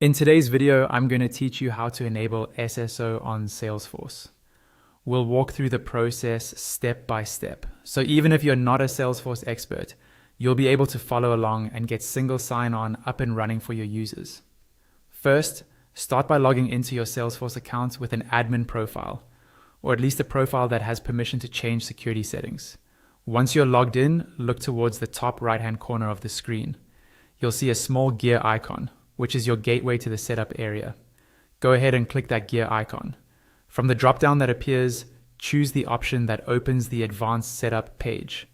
In today's video, I'm going to teach you how to enable SSO on Salesforce. We'll walk through the process step by step. So even if you're not a Salesforce expert, you'll be able to follow along and get single sign-on up and running for your users. First, start by logging into your Salesforce account with an admin profile, or at least a profile that has permission to change security settings. Once you're logged in, look towards the top right-hand corner of the screen. You'll see a small gear icon, which is your gateway to the setup area. Go ahead and click that gear icon. From the drop-down that appears, choose the option that opens the advanced setup page.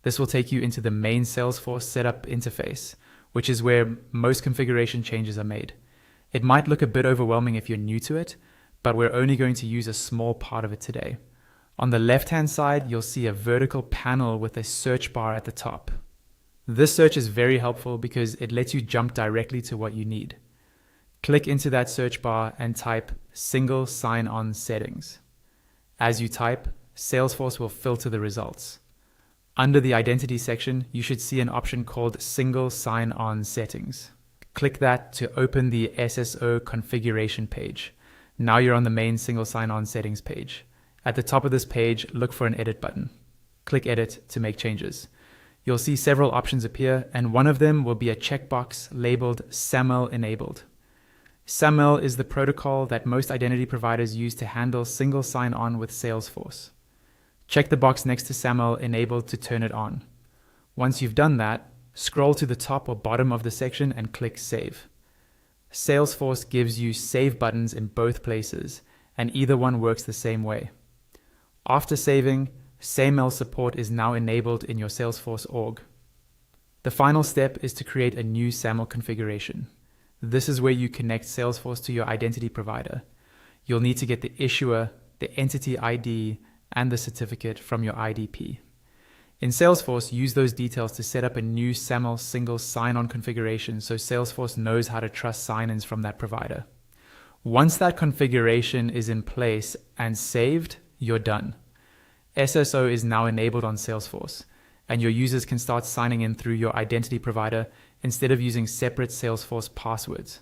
This will take you into the main Salesforce setup interface, which is where most configuration changes are made. It might look a bit overwhelming if you're new to it, but we're only going to use a small part of it today. On the left-hand side, you'll see a vertical panel with a search bar at the top. This search is very helpful because it lets you jump directly to what you need. Click into that search bar and type single sign-on settings. As you type, Salesforce will filter the results. Under the identity section, you should see an option called single sign-on settings. Click that to open the SSO configuration page. Now you're on the main single sign-on settings page. At the top of this page, look for an edit button. Click edit to make changes. You'll see several options appear, and one of them will be a checkbox labeled SAML enabled. SAML is the protocol that most identity providers use to handle single sign-on with Salesforce. Check the box next to SAML enabled to turn it on. Once you've done that, scroll to the top or bottom of the section and click Save. Salesforce gives you save buttons in both places, and either one works the same way. After saving, SAML support is now enabled in your Salesforce org. The final step is to create a new SAML configuration. This is where you connect Salesforce to your identity provider. You'll need to get the issuer, the entity ID, and the certificate from your IDP. In Salesforce, use those details to set up a new SAML single sign-on configuration so Salesforce knows how to trust sign-ins from that provider. Once that configuration is in place and saved, you're done. SSO is now enabled on Salesforce, and your users can start signing in through your identity provider instead of using separate Salesforce passwords.